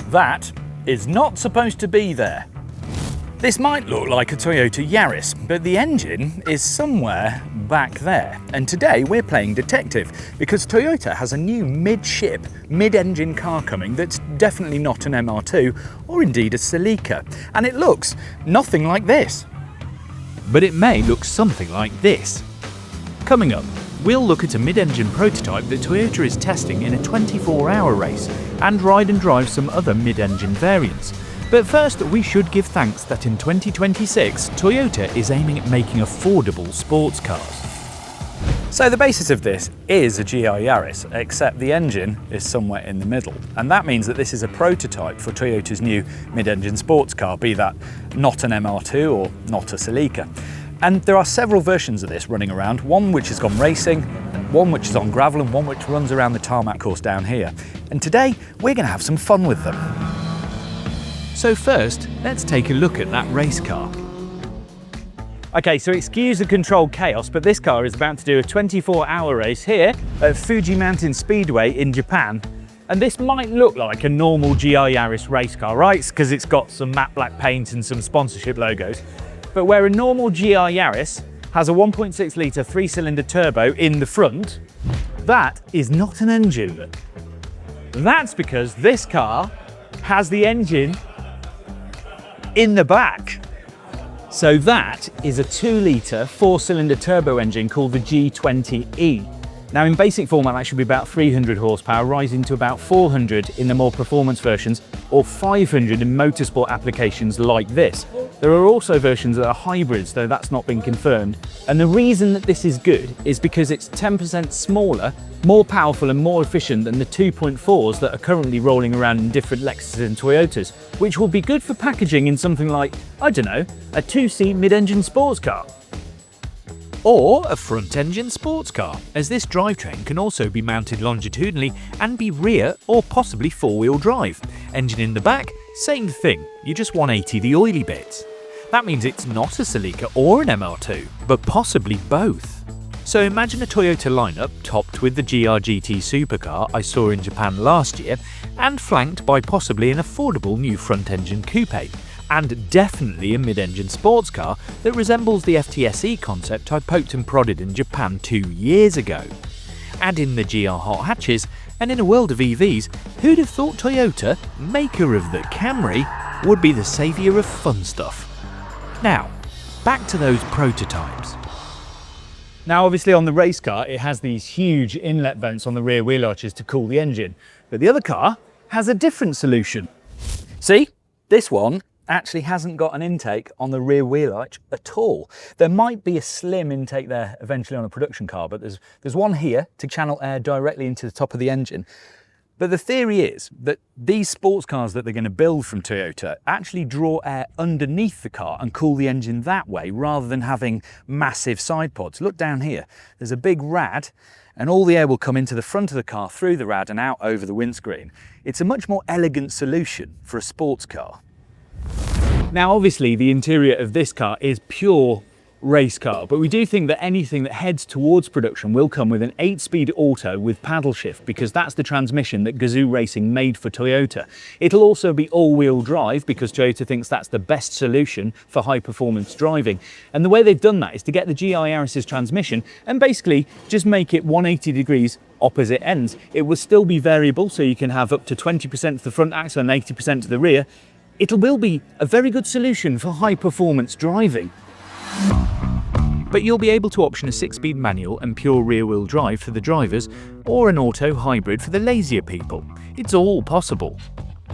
That is not supposed to be there. This might look like a Toyota Yaris, but the engine is somewhere back there. And today we're playing detective because Toyota has a new mid-ship, mid-engine car coming that's definitely not an MR2 or indeed a Celica. And it looks nothing like this. But it may look something like this. Coming up, we'll look at a mid-engine prototype that Toyota is testing in a 24-hour race and ride and drive some other mid-engine variants. But first, we should give thanks that in 2026, Toyota is aiming at making affordable sports cars. So the basis of this is a GR Yaris, except the engine is somewhere in the middle. And that means that this is a prototype for Toyota's new mid-engine sports car, be that not an MR2 or not a Celica. And there are several versions of this running around, one which has gone racing, one which is on gravel, and one which runs around the tarmac course down here. And today, we're going to have some fun with them. So first, let's take a look at that race car. Okay, so excuse the controlled chaos, but this car is about to do a 24-hour race here at Fuji Mountain Speedway in Japan. And this might look like a normal GR Yaris race car, right? Because it's got some matte black paint and some sponsorship logos. But where a normal GR Yaris has a 1.6 litre 3-cylinder turbo in the front, that is not an engine. That's because this car has the engine in the back. So that is a 2-litre 4-cylinder turbo engine called the G20E. Now in basic format that should be about 300 horsepower, rising to about 400 in the more performance versions or 500 in motorsport applications like this. There are also versions that are hybrids, though that's not been confirmed. And the reason that this is good is because it's 10% smaller, more powerful and more efficient than the 2.4s that are currently rolling around in different Lexuses and Toyotas, which will be good for packaging in something like, I don't know, a 2-seat mid-engine sports car. Or a front-engine sports car, as this drivetrain can also be mounted longitudinally and be rear or possibly 4-wheel drive. Engine in the back, same thing, you just 180 the oily bits. That means it's not a Celica or an MR2, but possibly both. So imagine a Toyota lineup topped with the GR GT supercar I saw in Japan last year and flanked by possibly an affordable new front-engine coupe. And definitely a mid-engine sports car that resembles the FTSE concept I poked and prodded in Japan 2 years ago. Add in the GR hot hatches, and in a world of EVs, who'd have thought Toyota, maker of the Camry, would be the saviour of fun stuff? Now, back to those prototypes. Now obviously on the race car, it has these huge inlet vents on the rear wheel arches to cool the engine, but the other car has a different solution. See, this one actually hasn't got an intake on the rear wheel arch at all. There might be a slim intake there eventually on a production car, but there's one here to channel air directly into the top of the engine. But the theory is that these sports cars that they're going to build from Toyota actually draw air underneath the car and cool the engine that way, rather than having massive side pods. Look down here, there's a big rad, and all the air will come into the front of the car through the rad and out over the windscreen. It's a much more elegant solution for a sports car. Now obviously the interior of this car is pure race car, but we do think that anything that heads towards production will come with an 8-speed auto with paddle shift, because that's the transmission that Gazoo Racing made for Toyota. It'll also be all-wheel drive because Toyota thinks that's the best solution for high-performance driving. And the way they've done that is to get the GR Yaris's transmission and basically just make it 180 degrees opposite ends. It will still be variable, so you can have up to 20% to the front axle and 80% to the rear. It will be a very good solution for high-performance driving. But you'll be able to option a 6-speed manual and pure rear-wheel drive for the drivers, or an auto hybrid for the lazier people. It's all possible.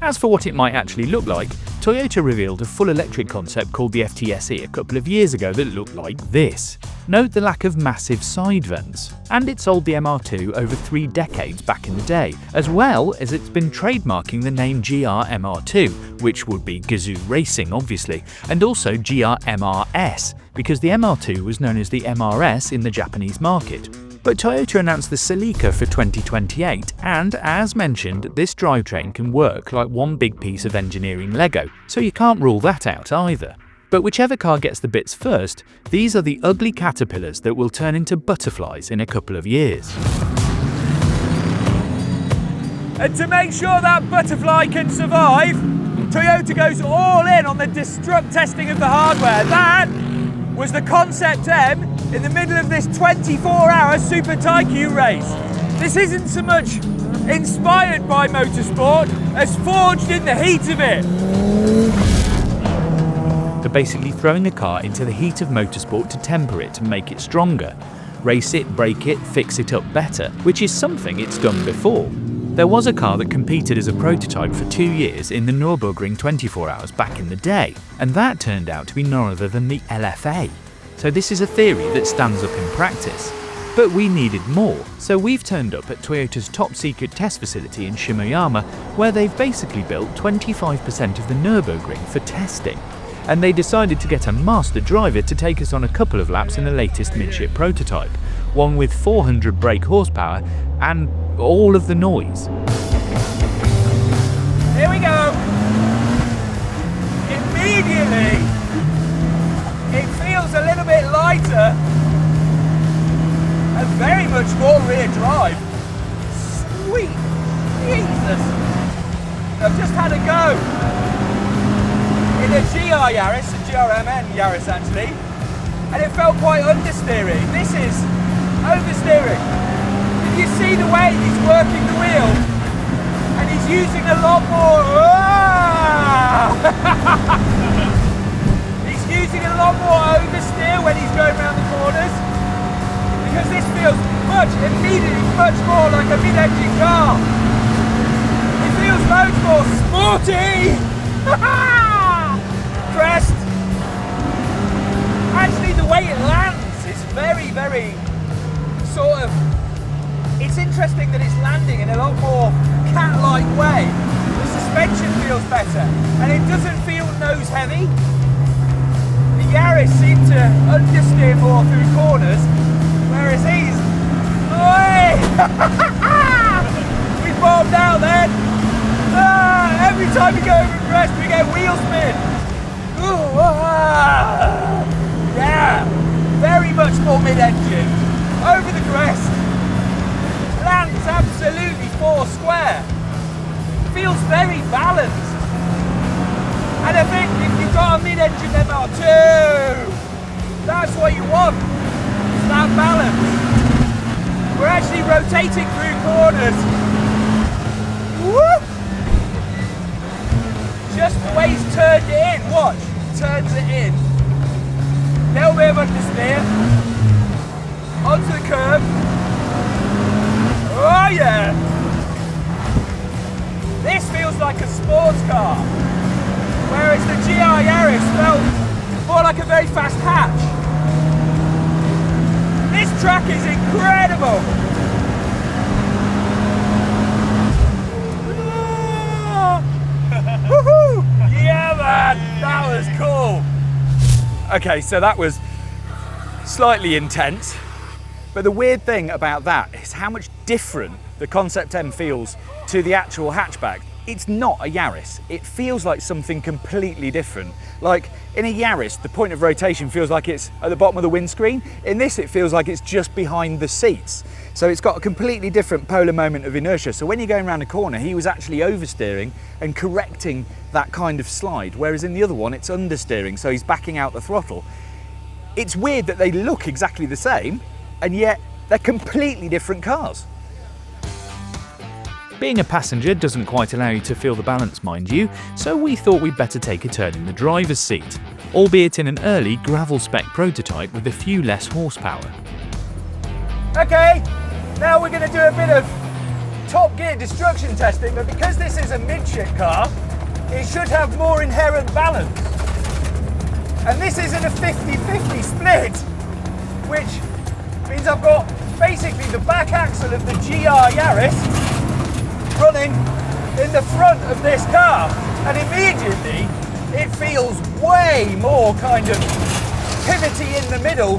As for what it might actually look like, Toyota revealed a full electric concept called the FTSE a couple of years ago that looked like this. Note the lack of massive side vents. And it sold the MR2 over 3 decades back in the day, as well as it's been trademarking the name GR MR2, which would be Gazoo Racing obviously, and also GR MRS, because the MR2 was known as the MRS in the Japanese market. But Toyota announced the Celica for 2028, and as mentioned, this drivetrain can work like one big piece of engineering Lego, so you can't rule that out either. But whichever car gets the bits first, these are the ugly caterpillars that will turn into butterflies in a couple of years. And to make sure that butterfly can survive, Toyota goes all in on the destruct testing of the hardware. That was the Concept M in the middle of this 24-hour Super Tycoon race. This isn't so much inspired by motorsport as forged in the heat of it. They're basically throwing a car into the heat of motorsport to temper it, to make it stronger. Race it, break it, fix it up better, which is something it's done before. There was a car that competed as a prototype for 2 years in the Nürburgring 24 hours back in the day, and that turned out to be none other than the LFA. So this is a theory that stands up in practice. But we needed more, so we've turned up at Toyota's top secret test facility in Shimoyama, where they've basically built 25% of the Nürburgring for testing. And they decided to get a master driver to take us on a couple of laps in the latest midship prototype, one with 400 brake horsepower and all of the noise. Here we go! Immediately, it feels a little bit lighter and very much more rear drive. Sweet Jesus! I've just had a go in a GR Yaris, a GR Yaris actually, and it felt quite understeering. This is oversteering. You see the way he's working the wheel, and he's using a lot more. He's using a lot more oversteer when he's going around the corners, because this feels immediately much more like a mid-engine car. It feels loads more sporty. Crest. Actually, the way it lands is very, very sort of. It's interesting that it's landing in a lot more cat-like way. The suspension feels better, and it doesn't feel nose heavy. The Yaris seems to understeer more through corners, whereas he's. Oi! We bombed out then. Every time we go over crest, we get wheel spin. Ooh, yeah, very much more mid-engine. Over the crest. Lands absolutely four square. Feels very balanced. And I think if you've got a mid-engine MR2, that's what you want. It's that balance. We're actually rotating through corners. Whoop! Just the way he's turned it in. Watch, turns it in. Little bit of understeer. Onto the curb. Oh yeah! This feels like a sports car, whereas the GR Yaris felt more like a very fast hatch. This track is incredible! Woohoo! Yeah man, that was cool! Okay, so that was slightly intense. But the weird thing about that is how much different the Concept M feels to the actual hatchback. It's not a Yaris. It feels like something completely different. Like in a Yaris, the point of rotation feels like it's at the bottom of the windscreen. In this, it feels like it's just behind the seats. So it's got a completely different polar moment of inertia. So when you're going around a corner, he was actually oversteering and correcting that kind of slide. Whereas in the other one, it's understeering. So he's backing out the throttle. It's weird that they look exactly the same, and yet they're completely different cars. Being a passenger doesn't quite allow you to feel the balance, mind you, so we thought we'd better take a turn in the driver's seat, albeit in an early gravel spec prototype with a few less horsepower. Okay, now we're going to do a bit of top gear destruction testing, but because this is a midship car, it should have more inherent balance. And this isn't a 50-50 split, which means I've got basically the back axle of the GR Yaris running in the front of this car, and immediately it feels way more kind of pivoty in the middle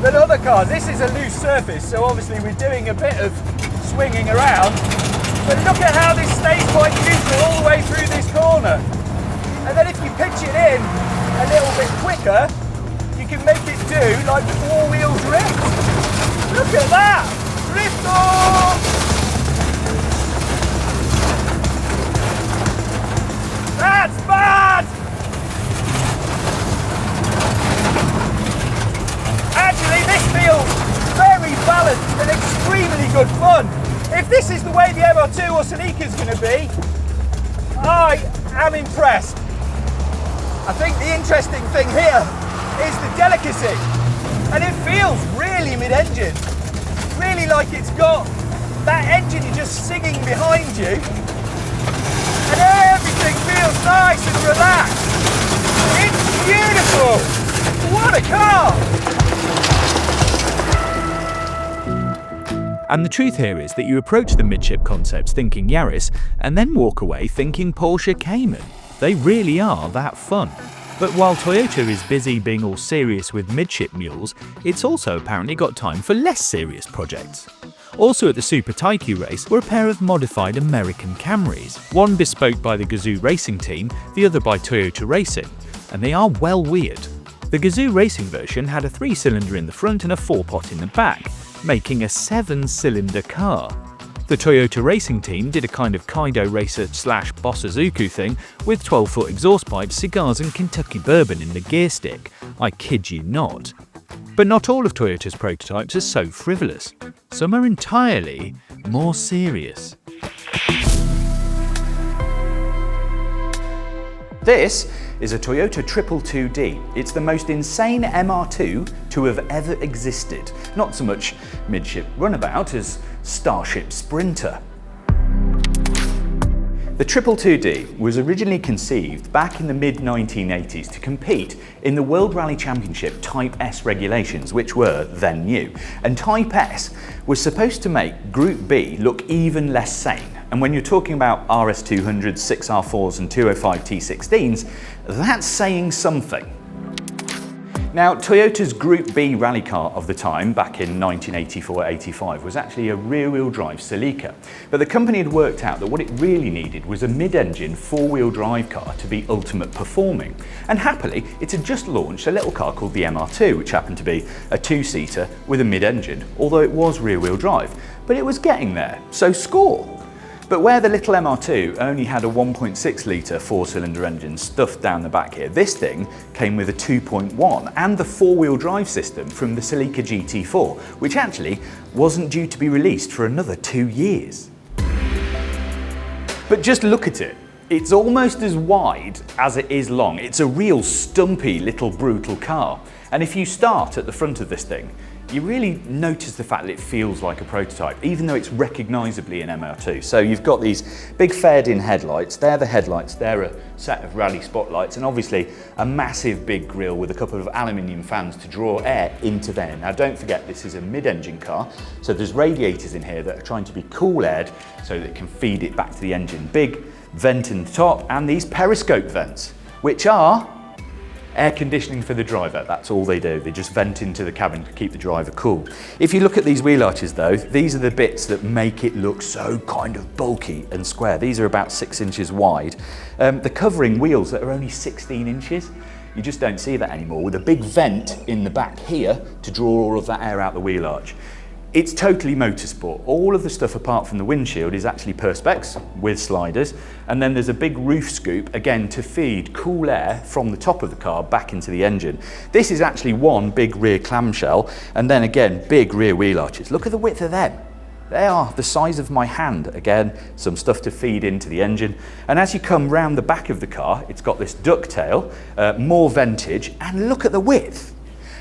than other cars. This is a loose surface, so obviously we're doing a bit of swinging around, but look at how this stays quite neutral all the way through this corner. And then if you pitch it in a little bit quicker, you can make it do like four-wheel drift. Look at that! Drift off! your Celica's going to be. I am impressed. I think the interesting thing here is the delicacy. And it feels really mid-engine. Really like it's got that engine just singing behind you. And everything feels nice and relaxed. It's beautiful. What a car! And the truth here is that you approach the midship concepts thinking Yaris and then walk away thinking Porsche Cayman. They really are that fun. But while Toyota is busy being all serious with midship mules, it's also apparently got time for less serious projects. Also at the Super Taiki race were a pair of modified American Camrys, one bespoke by the Gazoo racing team, the other by Toyota Racing, and they are well weird. The Gazoo racing version had a 3-cylinder in the front and a 4-pot in the back, making a 7-cylinder car. The Toyota racing team did a kind of Kaido racer / Bossazuku thing with 12-foot exhaust pipes, cigars and Kentucky bourbon in the gear stick. I kid you not. But not all of Toyota's prototypes are so frivolous. Some are entirely more serious. This is a Toyota 222D. It's the most insane MR2 to have ever existed. Not so much midship runabout as Starship Sprinter. The 222D was originally conceived back in the mid-1980s to compete in the World Rally Championship Type S regulations, which were then new. And Type S was supposed to make Group B look even less sane. And when you're talking about RS200s, 6R4s and 205 T16s, that's saying something. Now, Toyota's Group B rally car of the time, back in 1984-85, was actually a rear-wheel drive Celica. But the company had worked out that what it really needed was a mid-engine, 4-wheel drive car to be ultimate performing. And happily, it had just launched a little car called the MR2, which happened to be a 2-seater with a mid-engine, although it was rear-wheel drive. But it was getting there, so score! But where the little MR2 only had a 1.6 litre 4-cylinder engine stuffed down the back here, this thing came with a 2.1 and the 4-wheel drive system from the Celica GT4, which actually wasn't due to be released for another 2 years. But just look at it. It's almost as wide as it is long. It's a real stumpy little brutal car. And if you start at the front of this thing, you really notice the fact that it feels like a prototype, even though it's recognisably an MR2. So you've got these big faired-in headlights. They're the headlights. They're a set of rally spotlights, and obviously a massive big grille with a couple of aluminium fans to draw air into there. Now, don't forget, this is a mid-engine car, so there's radiators in here that are trying to be cool-aired so that it can feed it back to the engine. Big vent in the top, and these periscope vents, which are air conditioning for the driver. That's all they do. They just vent into the cabin to keep the driver cool. If you look at these wheel arches though, these are the bits that make it look so kind of bulky and square. These are about 6 inches wide. The covering wheels that are only 16 inches. You just don't see that anymore, with a big vent in the back here to draw all of that air out the wheel arch. It's totally motorsport. All of the stuff apart from the windshield is actually Perspex with sliders, and then there's a big roof scoop, again, to feed cool air from the top of the car back into the engine. This is actually one big rear clamshell, and then again, big rear wheel arches. Look at the width of them. They are the size of my hand. Again, some stuff to feed into the engine. And as you come round the back of the car, it's got this ducktail, more ventage, and look at the width.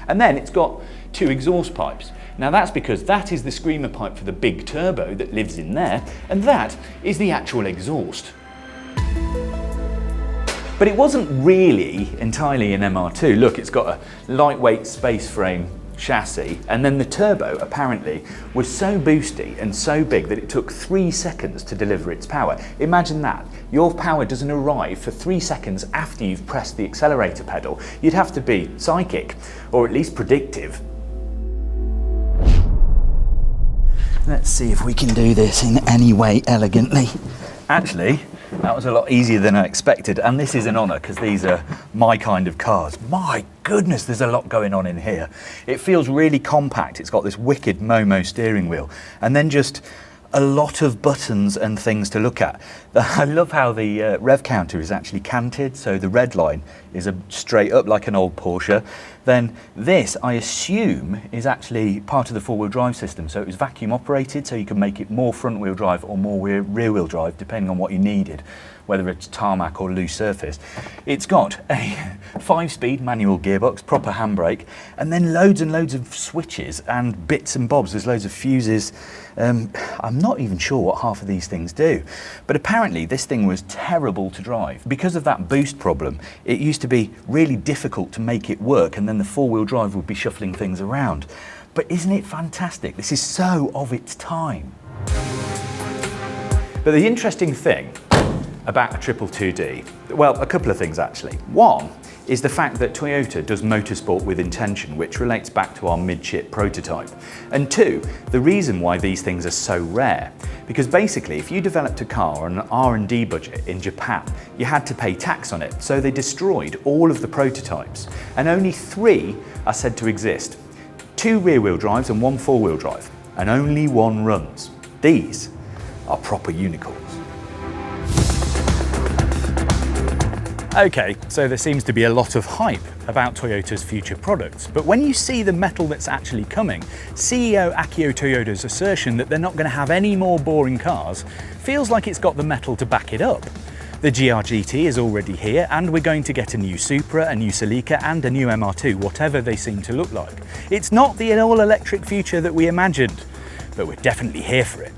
And then it's got 2 exhaust pipes. Now that's because that is the screamer pipe for the big turbo that lives in there, and that is the actual exhaust. But it wasn't really entirely an MR2. Look, it's got a lightweight space frame chassis, and then the turbo apparently was so boosty and so big that it took 3 seconds to deliver its power. Imagine that. Your power doesn't arrive for 3 seconds after you've pressed the accelerator pedal. You'd have to be psychic, or at least predictive. Let's see if we can do this in any way elegantly. Actually, that was a lot easier than I expected, and this is an honour because these are my kind of cars. My goodness, there's a lot going on in here. It feels really compact. It's got this wicked Momo steering wheel, and then just a lot of buttons and things to look at. I love how the rev counter is actually canted, so the red line is straight up like an old Porsche. then this, I assume, is actually part of the four-wheel drive system. So it was vacuum operated, so you can make it more front-wheel drive or more rear-wheel drive, depending on what you needed, whether it's tarmac or loose surface. It's got a 5-speed manual gearbox, proper handbrake, and then loads and loads of switches and bits and bobs. There's loads of fuses. I'm not even sure what half of these things do, but apparently this thing was terrible to drive. Because of that boost problem, it used to be really difficult to make it work, and then the four-wheel drive would be shuffling things around. But isn't it fantastic? This is so of its time. But the interesting thing about a 222D, well, a couple of things actually. One is the fact that Toyota does motorsport with intention, which relates back to our mid-ship prototype. And two, the reason why these things are so rare. Because basically, if you developed a car on an R&D budget in Japan, you had to pay tax on it, so they destroyed all of the prototypes. And only 3 are said to exist. 2 rear-wheel drives and 1 four-wheel drive, and only 1 runs. These are proper unicorns. Okay, so there seems to be a lot of hype about Toyota's future products, but when you see the metal that's actually coming, CEO Akio Toyoda's assertion that they're not going to have any more boring cars feels like it's got the metal to back it up. The GR GT is already here, and we're going to get a new Supra, a new Celica, and a new MR2, whatever they seem to look like. It's not the all-electric future that we imagined, but we're definitely here for it.